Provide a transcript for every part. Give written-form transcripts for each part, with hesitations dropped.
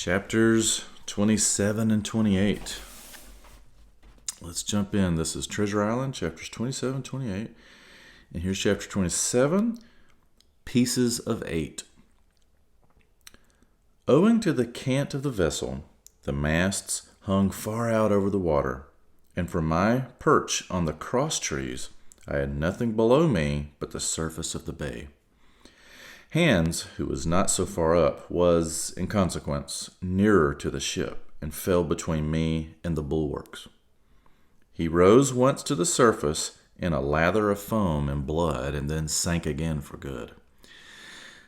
Chapters 27 and 28. Let's jump in. This is Treasure Island, chapters 27 and 28. And here's chapter 27, Pieces of 8. Owing to the cant of the vessel, the masts hung far out over the water, and from my perch on the cross trees, I had nothing below me but the surface of the bay. Hans, who was not so far up, was, in consequence, nearer to the ship, and fell between me and the bulwarks. He rose once to the surface in a lather of foam and blood, and then sank again for good.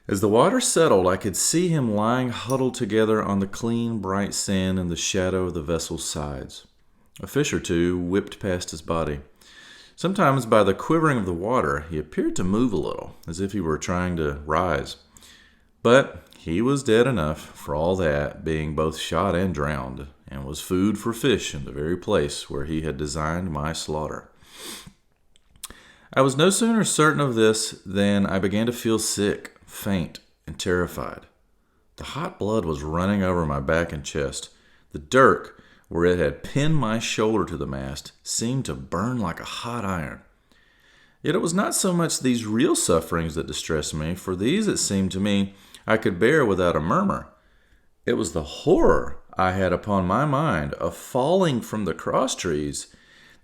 As the water settled, I could see him lying huddled together on the clean, bright sand in the shadow of the vessel's sides. A fish or two whipped past his body. Sometimes by the quivering of the water, he appeared to move a little, as if he were trying to rise. But he was dead enough, for all that, being both shot and drowned, and was food for fish in the very place where he had designed my slaughter. I was no sooner certain of this than I began to feel sick, faint, and terrified. The hot blood was running over my back and chest. The dirk, where it had pinned my shoulder to the mast, seemed to burn like a hot iron. Yet it was not so much these real sufferings that distressed me, for these, it seemed to me, I could bear without a murmur. It was the horror I had upon my mind of falling from the cross trees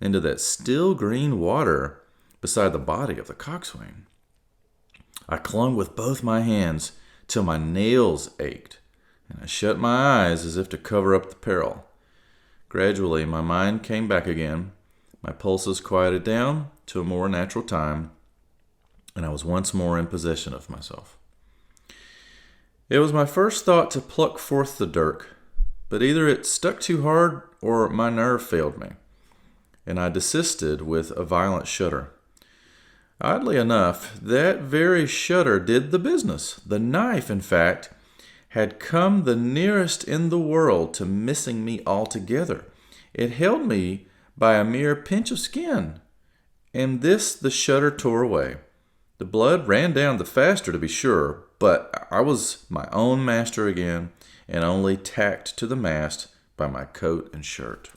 into that still green water beside the body of the coxswain. I clung with both my hands till my nails ached, and I shut my eyes as if to cover up the peril. Gradually, my mind came back again, my pulses quieted down to a more natural time, and I was once more in possession of myself. It was my first thought to pluck forth the dirk, but either it stuck too hard or my nerve failed me, and I desisted with a violent shudder. Oddly enough, that very shudder did the business. The knife, in fact, had come the nearest in the world to missing me altogether. It held me by a mere pinch of skin, and this the shudder tore away. The blood ran down the faster, to be sure, but I was my own master again, and only tacked to the mast by my coat and shirt.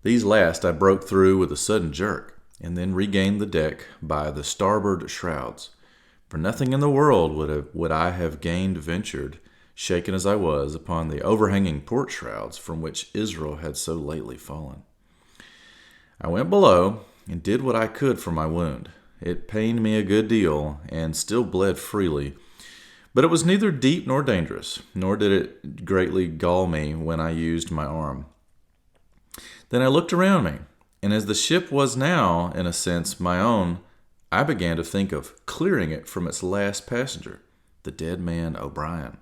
These last I broke through with a sudden jerk, and then regained the deck by the starboard shrouds. For nothing in the world would I have ventured, shaken as I was, upon the overhanging port shrouds from which Israel had so lately fallen. I went below and did what I could for my wound. It pained me a good deal and still bled freely, but it was neither deep nor dangerous, nor did it greatly gall me when I used my arm. Then I looked around me, and as the ship was now, in a sense, my own, I began to think of clearing it from its last passenger, the dead man O'Brien.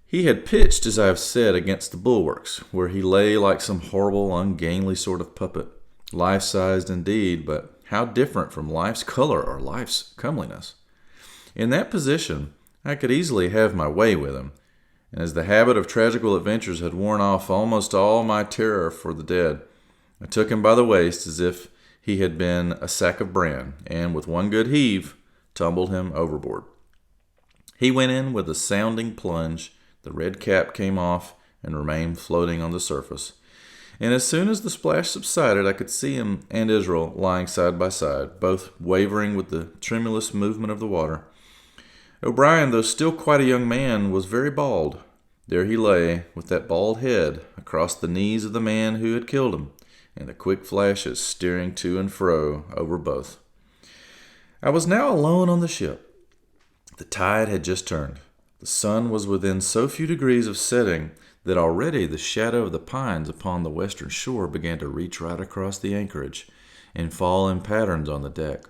He had pitched, as I have said, against the bulwarks, where he lay like some horrible, ungainly sort of puppet, life-sized indeed, but how different from life's color or life's comeliness. In that position, I could easily have my way with him, and as the habit of tragical adventures had worn off almost all my terror for the dead, I took him by the waist as if he had been a sack of bran, and with one good heave, tumbled him overboard. He went in with a sounding plunge, the red cap came off, and remained floating on the surface. And as soon as the splash subsided, I could see him and Israel lying side by side, both wavering with the tremulous movement of the water. O'Brien, though still quite a young man, was very bald. There he lay, with that bald head, across the knees of the man who had killed him, and the quick flashes steering to and fro over both. I was now alone on the ship. The tide had just turned. The sun was within so few degrees of setting that already the shadow of the pines upon the western shore began to reach right across the anchorage and fall in patterns on the deck.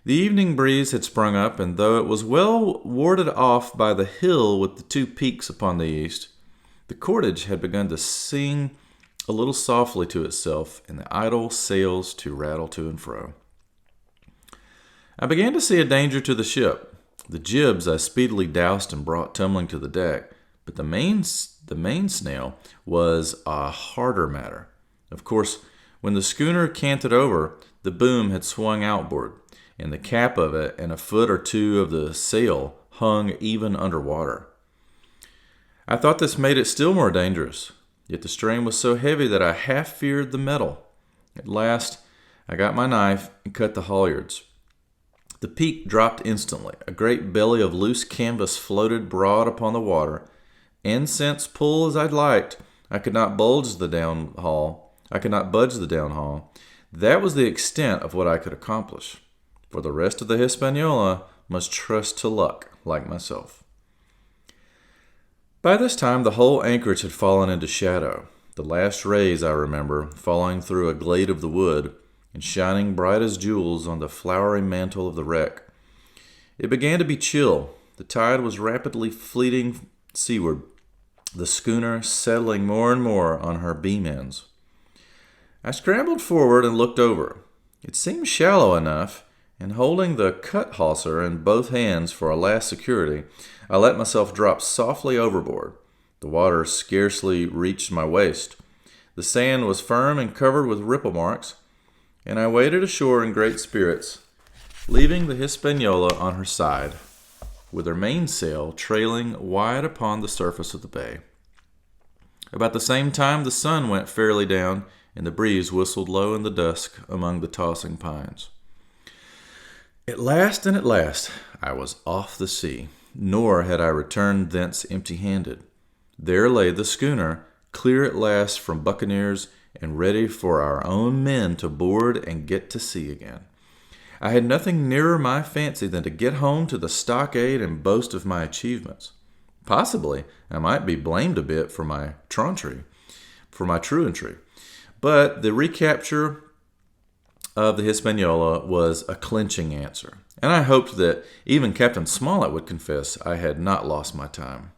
The evening breeze had sprung up, and though it was well warded off by the hill with the two peaks upon the east, the cordage had begun to sing a little softly to itself, and the idle sails to rattle to and fro. I began to see a danger to the ship. The jibs I speedily doused and brought tumbling to the deck, but the mainsail was a harder matter. Of course, when the schooner canted over, the boom had swung outboard, and the cap of it and a foot or two of the sail hung even underwater. I thought this made it still more dangerous, yet the strain was so heavy that I half feared the metal. At last, I got my knife and cut the halyards. The peak dropped instantly. A great belly of loose canvas floated broad upon the water, and since, pull as I liked, I could not budge the downhaul. That was the extent of what I could accomplish, for the rest of the Hispaniola must trust to luck, like myself. By this time, the whole anchorage had fallen into shadow, the last rays, I remember, falling through a glade of the wood and shining bright as jewels on the flowery mantle of the wreck. It began to be chill. The tide was rapidly fleeting seaward, the schooner settling more and more on her beam ends. I scrambled forward and looked over. It seemed shallow enough, and holding the cut-hawser in both hands for a last security, I let myself drop softly overboard. The water scarcely reached my waist. The sand was firm and covered with ripple marks, and I waded ashore in great spirits, leaving the Hispaniola on her side, with her mainsail trailing wide upon the surface of the bay. About the same time the sun went fairly down, and the breeze whistled low in the dusk among the tossing pines. At last, I was off the sea, nor had I returned thence empty-handed. There lay the schooner, clear at last from buccaneers, and ready for our own men to board and get to sea again. I had nothing nearer my fancy than to get home to the stockade and boast of my achievements. Possibly, I might be blamed a bit for my truantry, but the recapture of the Hispaniola was a clinching answer, and I hoped that even Captain Smollett would confess I had not lost my time.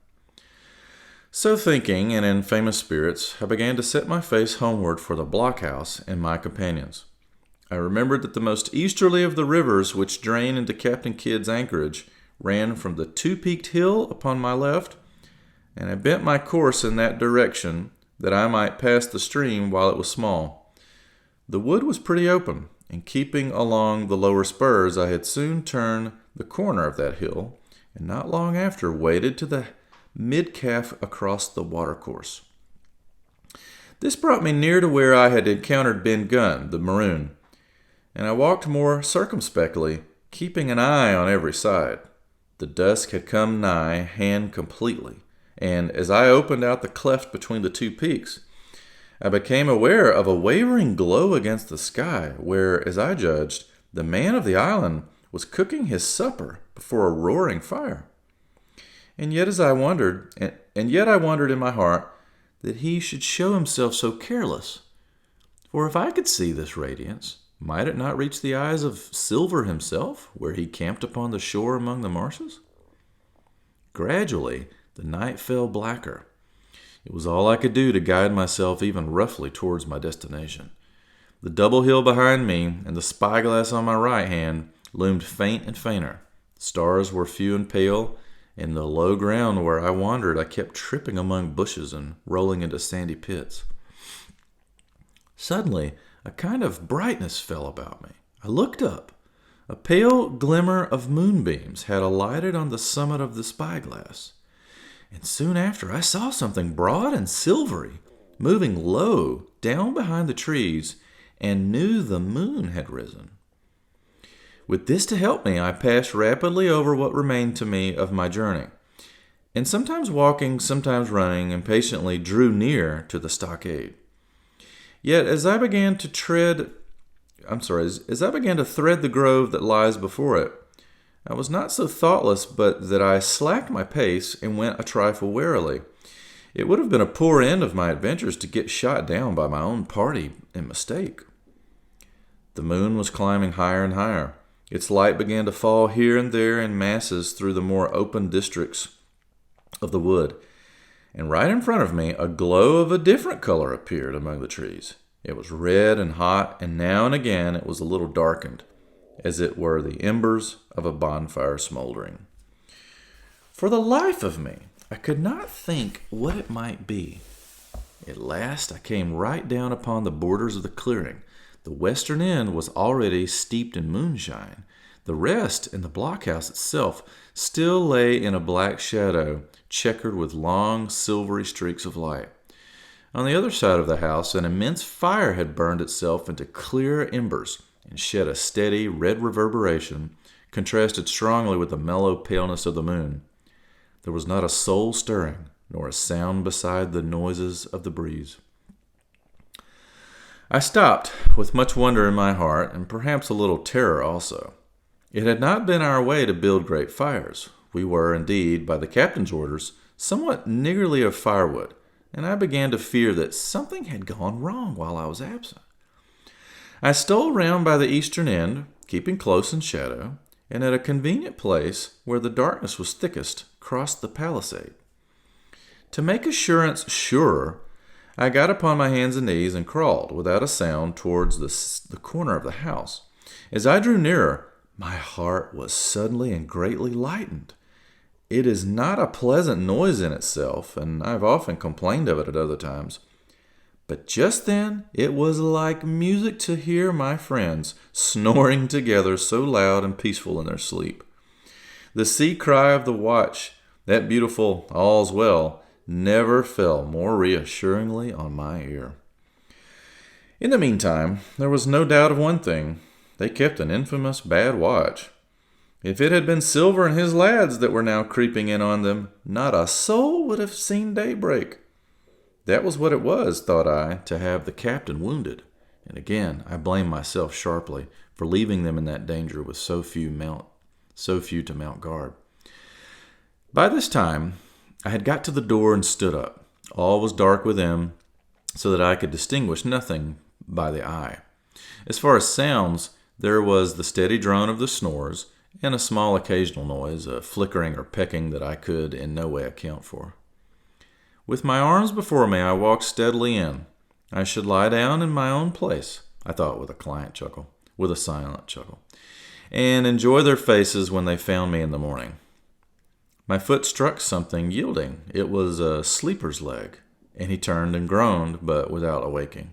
So thinking, and in famous spirits, I began to set my face homeward for the blockhouse and my companions. I remembered that the most easterly of the rivers which drain into Captain Kidd's anchorage ran from the two-peaked hill upon my left, and I bent my course in that direction that I might pass the stream while it was small. The wood was pretty open, and keeping along the lower spurs, I had soon turned the corner of that hill, and not long after waded to the mid-calf across the watercourse. This brought me near to where I had encountered Ben Gunn, the maroon, and I walked more circumspectly, keeping an eye on every side. The dusk had come nigh hand completely, and as I opened out the cleft between the two peaks, I became aware of a wavering glow against the sky, where, as I judged, the man of the island was cooking his supper before a roaring fire. And yet I wondered in my heart that he should show himself so careless. For if I could see this radiance, might it not reach the eyes of Silver himself, where he camped upon the shore among the marshes? Gradually, the night fell blacker. It was all I could do to guide myself even roughly towards my destination. The double hill behind me and the spyglass on my right hand loomed faint and fainter. The stars were few and pale. In the low ground where I wandered, I kept tripping among bushes and rolling into sandy pits. Suddenly, a kind of brightness fell about me. I looked up. A pale glimmer of moonbeams had alighted on the summit of the spyglass. And soon after, I saw something broad and silvery, moving low down behind the trees, and knew the moon had risen. With this to help me, I passed rapidly over what remained to me of my journey, and sometimes walking, sometimes running, impatiently drew near to the stockade. Yet as I began to thread the grove that lies before it, I was not so thoughtless but that I slacked my pace and went a trifle warily. It would have been a poor end of my adventures to get shot down by my own party in mistake. The moon was climbing higher and higher. Its light began to fall here and there in masses through the more open districts of the wood, and right in front of me a glow of a different color appeared among the trees. It was red and hot, and now and again it was a little darkened, as it were the embers of a bonfire smoldering. For the life of me, I could not think what it might be. At last I came right down upon the borders of the clearing. The western end was already steeped in moonshine. The rest in the blockhouse itself still lay in a black shadow, checkered with long, silvery streaks of light. On the other side of the house, an immense fire had burned itself into clear embers and shed a steady, red reverberation, contrasted strongly with the mellow paleness of the moon. There was not a soul stirring, nor a sound beside the noises of the breeze. I stopped, with much wonder in my heart, and perhaps a little terror also. It had not been our way to build great fires. We were, indeed, by the captain's orders, somewhat niggardly of firewood, and I began to fear that something had gone wrong while I was absent. I stole round by the eastern end, keeping close in shadow, and at a convenient place where the darkness was thickest, crossed the palisade. To make assurance surer, I got upon my hands and knees and crawled without a sound towards the corner of the house. As I drew nearer, my heart was suddenly and greatly lightened. It is not a pleasant noise in itself, and I've often complained of it at other times. But just then it was like music to hear my friends snoring together so loud and peaceful in their sleep. The sea cry of the watch, that beautiful "all's well," never fell more reassuringly on my ear. In the meantime, there was no doubt of one thing. They kept an infamous bad watch. If it had been Silver and his lads that were now creeping in on them, not a soul would have seen daybreak. That was what it was, thought I, to have the captain wounded. And again, I blamed myself sharply for leaving them in that danger with so few to mount guard. By this time, I had got to the door and stood up. All was dark within, so that I could distinguish nothing by the eye. As far as sounds, there was the steady drone of the snores, and a small occasional noise, a flickering or pecking that I could in no way account for. With my arms before me, I walked steadily in. I should lie down in my own place, I thought with a silent chuckle, and enjoy their faces when they found me in the morning. My foot struck something yielding. It was a sleeper's leg, and he turned and groaned, but without awaking.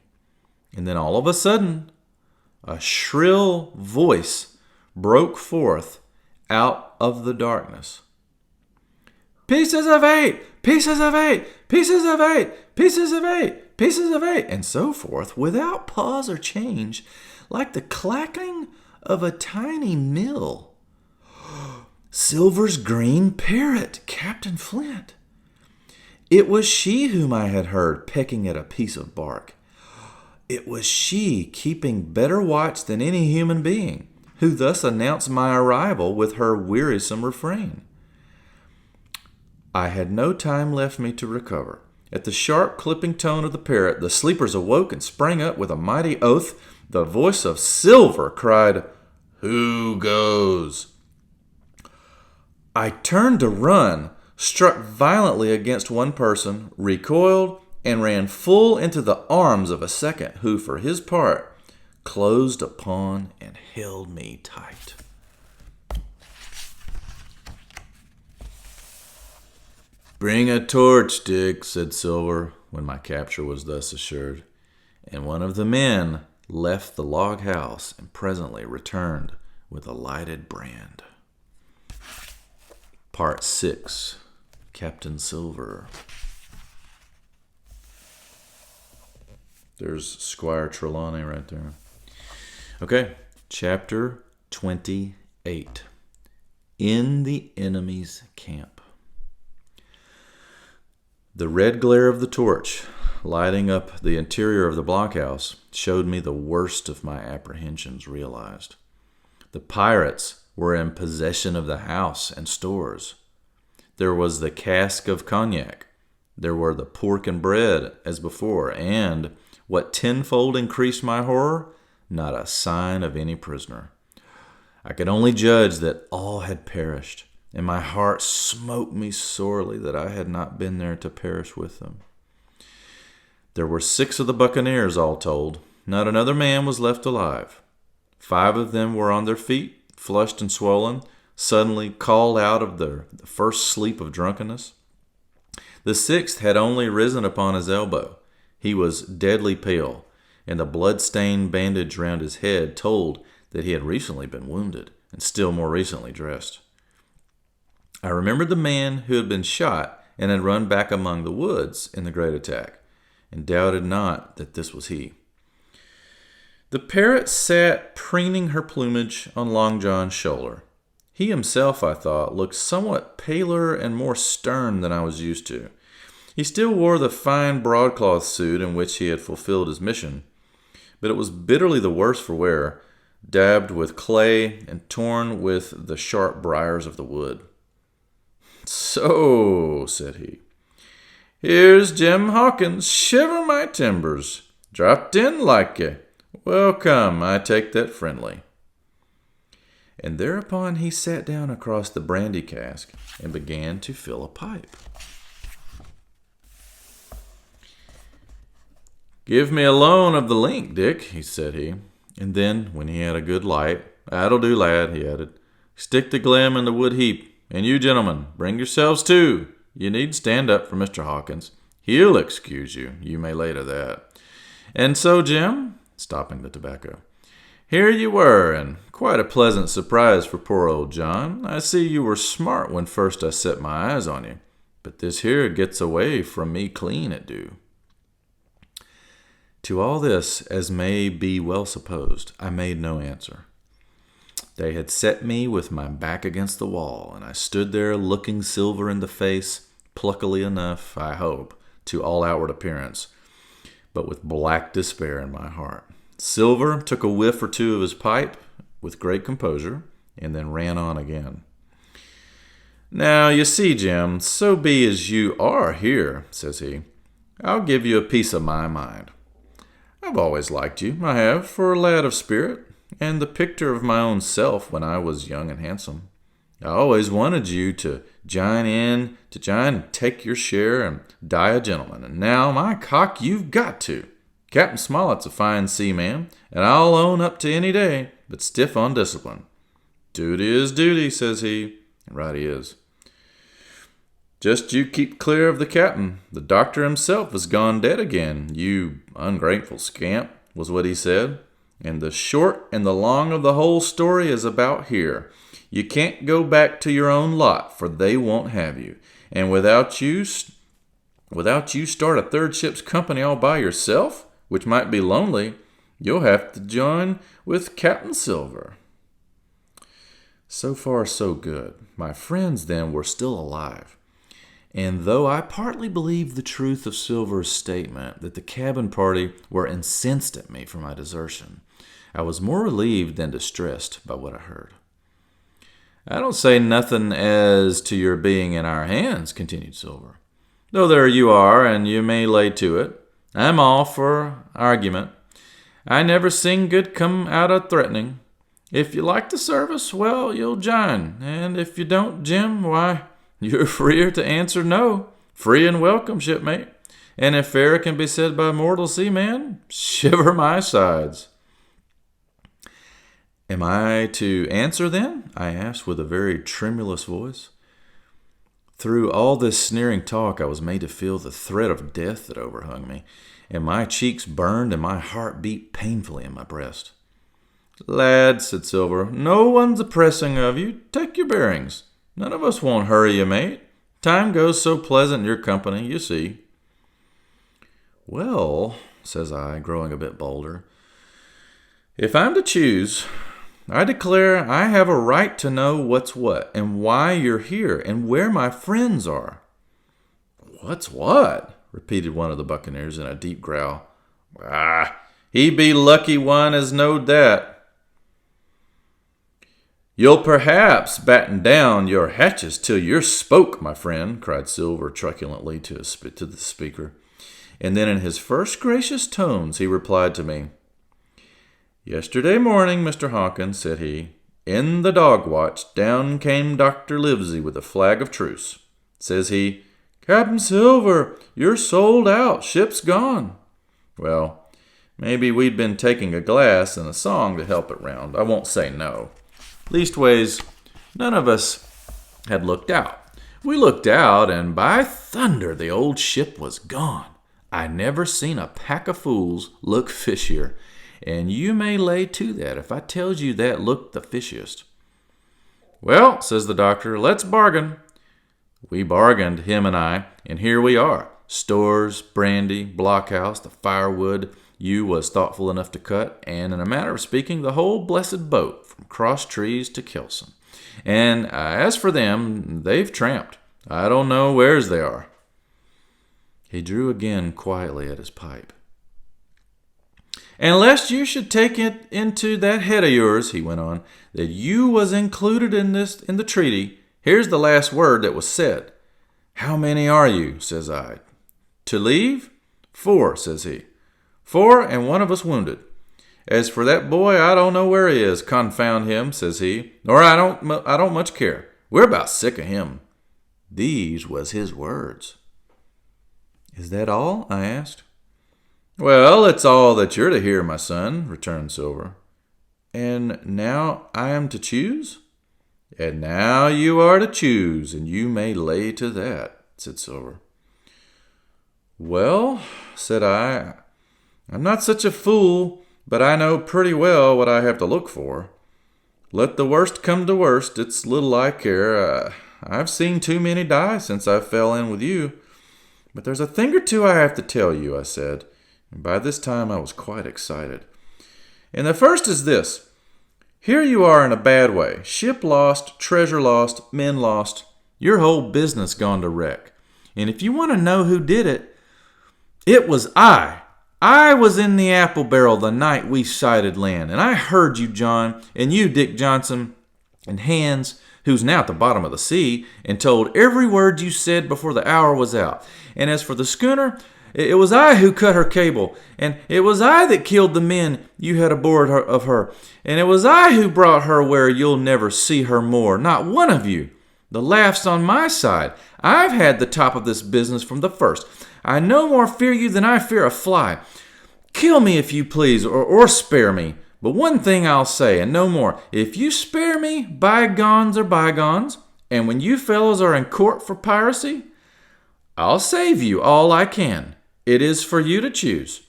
And then all of a sudden, a shrill voice broke forth out of the darkness. "Pieces of 8! Pieces of 8! Pieces of 8! Pieces of 8! Pieces of 8!" and so forth, without pause or change, like the clacking of a tiny mill. Silver's green parrot, Captain Flint. It was she whom I had heard pecking at a piece of bark. It was she, keeping better watch than any human being, who thus announced my arrival with her wearisome refrain. I had no time left me to recover. At the sharp clipping tone of the parrot, the sleepers awoke and sprang up with a mighty oath. The voice of Silver cried, "Who goes?" I turned to run, struck violently against one person, recoiled, and ran full into the arms of a second, who, for his part, closed upon and held me tight. "Bring a torch, Dick," said Silver, when my capture was thus assured, and one of the men left the log house and presently returned with a lighted brand. Part 6. Captain Silver. There's Squire Trelawney right there. Okay, chapter 28. In the enemy's camp. The red glare of the torch, lighting up the interior of the blockhouse, showed me the worst of my apprehensions realized. The pirates were in possession of the house and stores. There was the cask of cognac. There were the pork and bread as before, and, what tenfold increased my horror, not a sign of any prisoner. I could only judge that all had perished, and my heart smote me sorely that I had not been there to perish with them. There were 6 of the buccaneers, all told. Not another man was left alive. 5 of them were on their feet, flushed and swollen, suddenly called out of the first sleep of drunkenness. The 6th had only risen upon his elbow. He was deadly pale, and the blood-stained bandage round his head told that he had recently been wounded, and still more recently dressed. I remembered the man who had been shot and had run back among the woods in the great attack, and doubted not that this was he. The parrot sat preening her plumage on Long John's shoulder. He himself, I thought, looked somewhat paler and more stern than I was used to. He still wore the fine broadcloth suit in which he had fulfilled his mission, but it was bitterly the worse for wear, dabbed with clay and torn with the sharp briars of the wood. "So," said he, "here's Jim Hawkins, shiver my timbers. Dropped in like ye. Welcome, I take that friendly." And thereupon he sat down across the brandy cask and began to fill a pipe. "Give me a loan of the link, Dick," said he. And then, when he had a good light, "That'll do, lad," he added. "Stick the glim in the wood heap. And you gentlemen, bring yourselves too. You need stand up for Mr. Hawkins. He'll excuse you. You may lay to that. And so, Jim," stopping the tobacco, "here you were, and quite a pleasant surprise for poor old John. I see you were smart when first I set my eyes on you, but this here gets away from me clean, it do." To all this, as may be well supposed, I made no answer. They had set me with my back against the wall, and I stood there looking Silver in the face, pluckily enough, I hope, to all outward appearance, but with black despair in my heart. Silver took a whiff or two of his pipe with great composure, and then ran on again. "Now, you see, Jim, so be as you are here," says he, "I'll give you a piece of my mind. I've always liked you, I have, for a lad of spirit, and the picture of my own self when I was young and handsome. I always wanted you to jine and take your share and die a gentleman, and now, my cock, you've got to. Captain Smollett's a fine seaman, and I'll own up to any day, but stiff on discipline. Duty is duty," says he, and right he is. "Just you keep clear of the captain. The doctor himself has gone dead again, you ungrateful scamp," was what he said. "And the short and the long of the whole story is about here. You can't go back to your own lot, for they won't have you. And without you start a third ship's company all by yourself, which might be lonely, you'll have to join with Captain Silver." So far, so good. My friends, then, were still alive. And though I partly believed the truth of Silver's statement that the cabin party were incensed at me for my desertion, I was more relieved than distressed by what I heard. "I don't say nothing as to your being in our hands," continued Silver, "though there you are, and you may lay to it. I'm all for argument. I never seen good come out of threatening. If you like the service, well, you'll jine, and if you don't, Jim, why, you're freer to answer no. Free and welcome, shipmate. And if fair can be said by mortal seaman, shiver my sides." "Am I to answer, then?" I asked with a very tremulous voice. Through all this sneering talk, I was made to feel the threat of death that overhung me, and my cheeks burned and my heart beat painfully in my breast. "Lad," said Silver, "no one's a-pressing of you. Take your bearings. None of us won't hurry you, mate. Time goes so pleasant in your company, you see." "Well," says I, growing a bit bolder, "if I'm to choose, I declare I have a right to know what's what, and why you're here, and where my friends are." "What's what?" repeated one of the buccaneers in a deep growl. "Ah, he be lucky one as knowed that." "You'll perhaps batten down your hatches till you're spoke, my friend," cried Silver truculently to the speaker. And then in his first gracious tones he replied to me. "Yesterday morning, Mr. Hawkins," said he, "in the dog watch, down came Dr. Livesey with a flag of truce. Says he, 'Captain Silver, you're sold out, ship's gone.' Well, maybe we'd been taking a glass and a song to help it round. I won't say no. Leastways, none of us had looked out. We looked out, and by thunder, the old ship was gone. I never seen a pack of fools look fishier, and you may lay to that if I tells you that looked the fishiest. "Well," says the doctor, "let's bargain." We bargained, him and I, and here we are. Stores, brandy, blockhouse, the firewood you was thoughtful enough to cut, and in a manner of speaking, the whole blessed boat from Cross Trees to Kelson. And as for them, they've tramped. I don't know where's they are. He drew again quietly at his pipe. "And lest you should take it into that head of yours," he went on, "that you was included in the treaty, here's the last word that was said. 'How many are you?' says I. 'To leave?' 4, says he. 4 and one of us wounded. As for that boy, I don't know where he is, confound him,' says he, 'nor I don't much care. We're about sick of him.' These was his words." "Is that all?" I asked. "Well, it's all that you're to hear, my son," returned Silver. "And now I am to choose?" "And now you are to choose, and you may lay to that," said Silver. "Well," said I, "I'm not such a fool, but I know pretty well what I have to look for. Let the worst come to worst, it's little I care. I've seen too many die since I fell in with you. But there's a thing or two I have to tell you," I said, and by this time I was quite excited. "And the first is this. Here you are in a bad way. Ship lost, treasure lost, men lost, your whole business gone to wreck. And if you want to know who did it, it was I. I was in the apple barrel the night we sighted land, and I heard you, John, and you, Dick Johnson, and Hans, who's now at the bottom of the sea, and told every word you said before the hour was out. And as for the schooner, it was I who cut her cable, and it was I that killed the men you had aboard of her, and it was I who brought her where you'll never see her more, not one of you. The laugh's on my side. I've had the top of this business from the first. I no more fear you than I fear a fly. Kill me if you please, or spare me. But one thing I'll say, and no more. If you spare me, bygones are bygones, and when you fellows are in court for piracy, I'll save you all I can. It is for you to choose.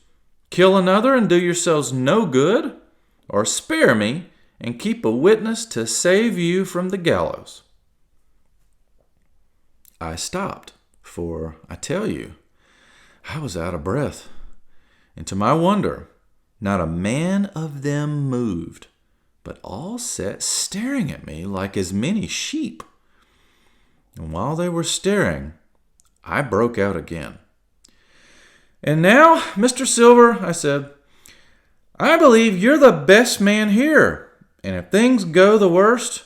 Kill another and do yourselves no good, or spare me and keep a witness to save you from the gallows." I stopped, for I tell you, I was out of breath. And to my wonder, not a man of them moved, but all sat staring at me like as many sheep. And while they were staring, I broke out again. "And now, Mr. Silver," I said, "I believe you're the best man here, and if things go the worst,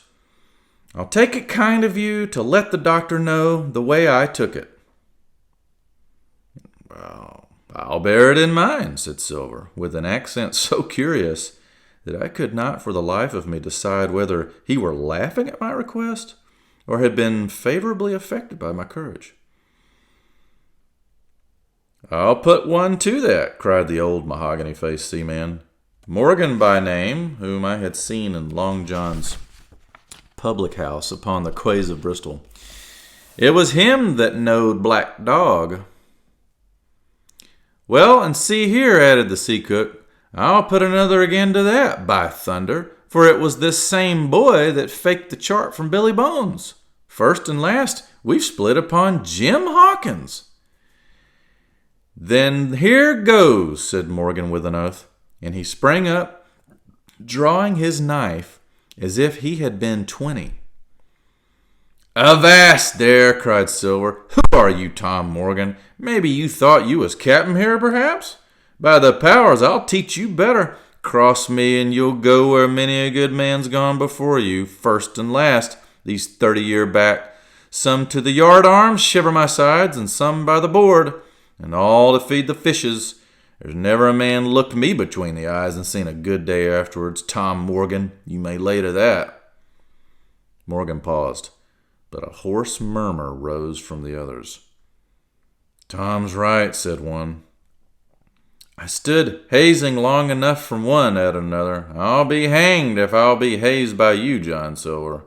I'll take it kind of you to let the doctor know the way I took it." "Well, I'll bear it in mind," said Silver, with an accent so curious that I could not for the life of me decide whether he were laughing at my request or had been favorably affected by my courage. "I'll put one to that," cried the old mahogany-faced seaman. Morgan by name, whom I had seen in Long John's public house upon the quays of Bristol. "It was him that knowed Black Dog." "Well, and see here," added the sea cook, "I'll put another again to that, by thunder, for it was this same boy that faked the chart from Billy Bones. First and last, we've split upon Jim Hawkins." "Then here goes," said Morgan with an oath, and he sprang up, drawing his knife as if he had been 20. "Avast there!" cried Silver. "Who are you, Tom Morgan? Maybe you thought you was captain here, perhaps? By the powers, I'll teach you better. Cross me, and you'll go where many a good man's gone before you, first and last, these 30 year back. Some to the yard arms, shiver my sides, and some by the board, and all to feed the fishes. There's never a man looked me between the eyes and seen a good day afterwards. Tom Morgan, you may lay to that." Morgan paused, but a hoarse murmur rose from the others. "Tom's right," said one. "I stood hazing long enough from one," added another. "I'll be hanged if I'll be hazed by you, John Silver."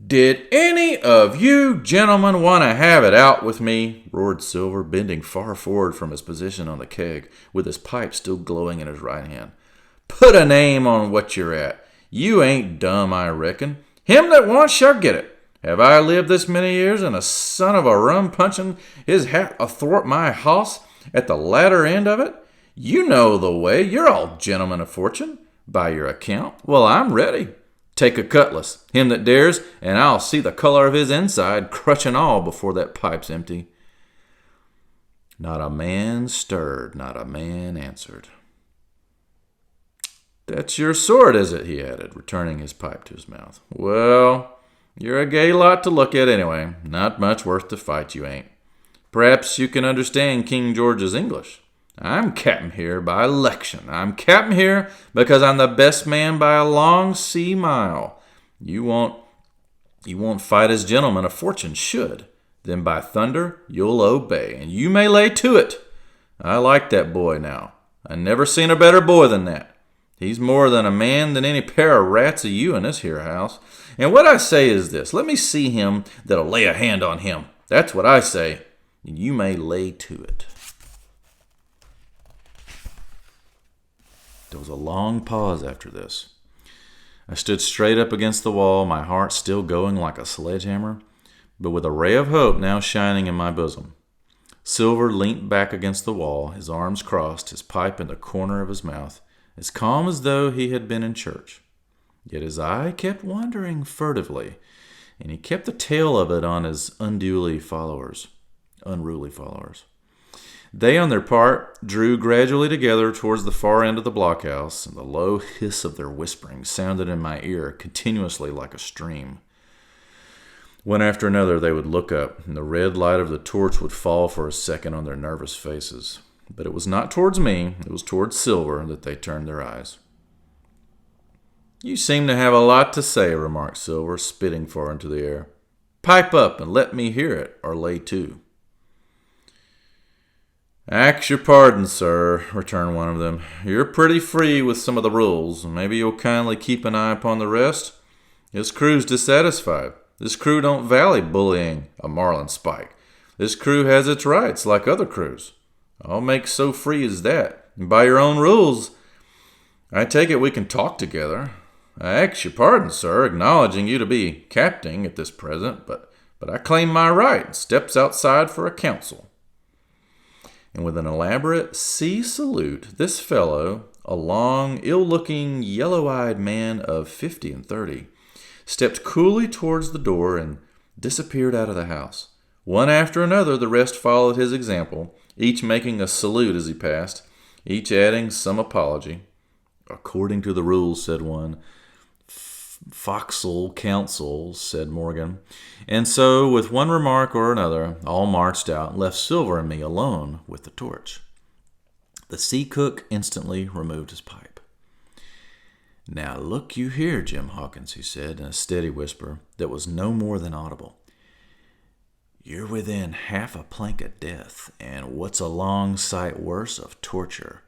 "Did any of you gentlemen want to have it out with me?" roared Silver, bending far forward from his position on the keg, with his pipe still glowing in his right hand. "Put a name on what you're at. You ain't dumb, I reckon. Him that wants shall get it. Have I lived this many years and a son of a rum punching his hat athwart my hoss at the latter end of it? You know the way. You're all gentlemen of fortune, by your account. Well, I'm ready. Take a cutlass, him that dares, and I'll see the color of his inside, crutch and all, before that pipe's empty. Not a man stirred, not a man answered. That's your sword, is it? He added, returning his pipe to his mouth. Well, you're a gay lot to look at anyway. Not much worth to fight, you ain't. Perhaps you can understand King George's English. I'm captain here by election. I'm captain here because I'm the best man by a long sea mile. You won't fight as gentlemen of fortune should. Then by thunder, you'll obey, and you may lay to it. I like that boy now. I never seen a better boy than that. He's more than a man than any pair of rats of you in this here house. And what I say is this, let me see him that'll lay a hand on him. That's what I say, and you may lay to it. There was a long pause after this. I stood straight up against the wall, my heart still going like a sledgehammer, but with a ray of hope now shining in my bosom. Silver leant back against the wall, his arms crossed, his pipe in the corner of his mouth, as calm as though he had been in church. Yet his eye kept wandering furtively, and he kept the tail of it on his unruly followers. They, on their part, drew gradually together towards the far end of the blockhouse, and the low hiss of their whispering sounded in my ear continuously like a stream. One after another they would look up, and the red light of the torch would fall for a second on their nervous faces. But it was not towards me, it was towards Silver that they turned their eyes. You seem to have a lot to say, remarked Silver, spitting far into the air. Pipe up and let me hear it, or lay to. Ax your pardon, sir, returned one of them. You're pretty free with some of the rules. Maybe you'll kindly keep an eye upon the rest. This crew's dissatisfied. This crew don't value bullying a marlin spike. This crew has its rights, like other crews. I'll make so free as that. And by your own rules, I take it we can talk together. I ax your pardon, sir, acknowledging you to be captain at this present, but I claim my right and steps outside for a council. And with an elaborate sea salute, this fellow, a long, ill-looking, yellow-eyed man of 50 and 30, stepped coolly towards the door and disappeared out of the house. One after another, the rest followed his example, each making a salute as he passed, each adding some apology. According to the rules, said one. Forecastle council, said Morgan. And so, with one remark or another, all marched out and left Silver and me alone with the torch. The sea cook instantly removed his pipe. Now look you here, Jim Hawkins, he said in a steady whisper that was no more than audible. You're within half a plank of death, and what's a long sight worse, of torture.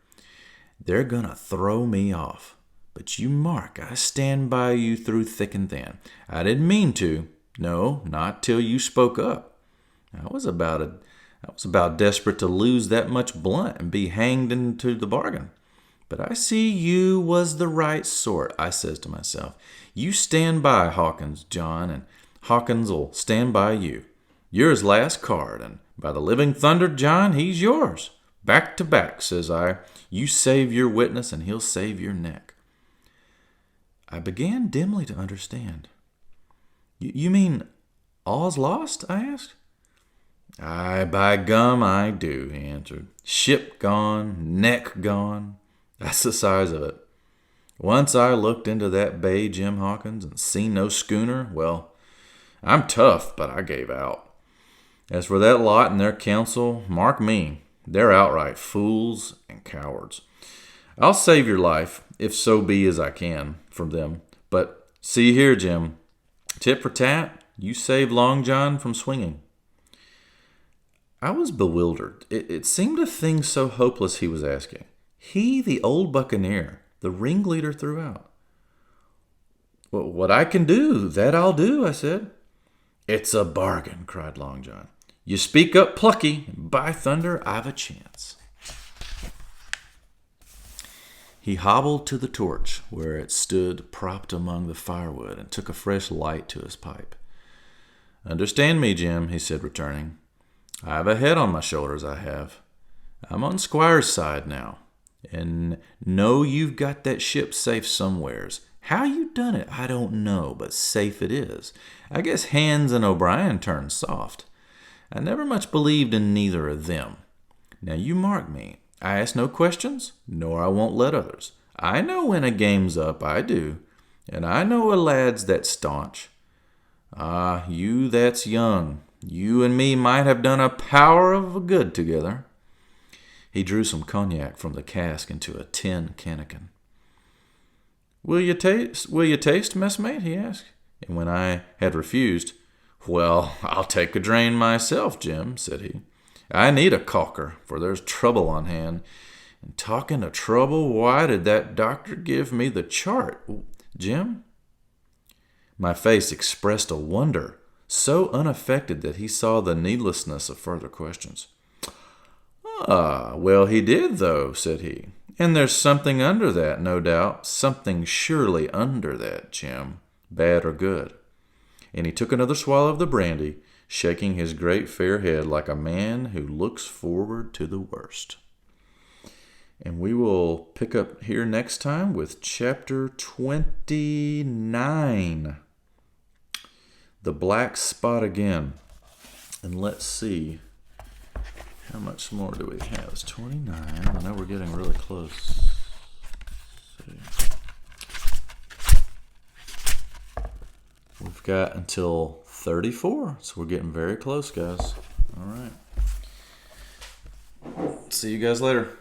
They're gonna throw me off. But you mark, I stand by you through thick and thin. I didn't mean to. No, not till you spoke up. I was about desperate to lose that much blunt and be hanged into the bargain. But I see you was the right sort, I says to myself. You stand by Hawkins, John, and Hawkins'll stand by you. You're his last card, and by the living thunder, John, he's yours. Back to back, says I. You save your witness, and he'll save your neck. I began dimly to understand. You mean all's lost? I asked. Aye, by gum, I do, he answered. Ship gone, neck gone. That's the size of it. Once I looked into that bay, Jim Hawkins, and seen no schooner, well, I'm tough, but I gave out. As for that lot and their counsel, mark me, they're outright fools and cowards. I'll save your life, if so be as I can, from them. But see here, Jim, tit for tat, you saved Long John from swinging. I was bewildered. It seemed a thing so hopeless he was asking. He, the old buccaneer, the ringleader throughout. Well, what I can do, that I'll do, I said. It's a bargain, cried Long John. You speak up plucky, and by thunder, I've a chance. He hobbled to the torch, where it stood propped among the firewood, and took a fresh light to his pipe. "Understand me, Jim," he said, returning. "I have a head on my shoulders, I have. I'm on Squire's side now, and know you've got that ship safe somewheres. How you done it, I don't know, but safe it is. I guess Hans and O'Brien turned soft. I never much believed in neither of them. Now you mark me. I ask no questions, nor I won't let others. I know when a game's up, I do, and I know a lad's that staunch. Ah, you that's young. You and me might have done a power of good together." He drew some cognac from the cask into a tin cannikin. Will you taste, messmate?" he asked. And when I had refused, "Well, I'll take a drain myself, Jim," said he. "I need a caulker, for there's trouble on hand. And talking of trouble, why did that doctor give me the chart, Jim?" My face expressed a wonder so unaffected that he saw the needlessness of further questions. "Ah, well, he did, though," said he. "And there's something under that, no doubt. Something surely under that, Jim, bad or good." And he took another swallow of the brandy, shaking his great fair head like a man who looks forward to the worst. And we will pick up here next time with chapter 29. The Black Spot again. And let's see, how much more do we have? It's 29. I know we're getting really close. Let's see. We've got until 34, so we're getting very close, guys. All right. See you guys later.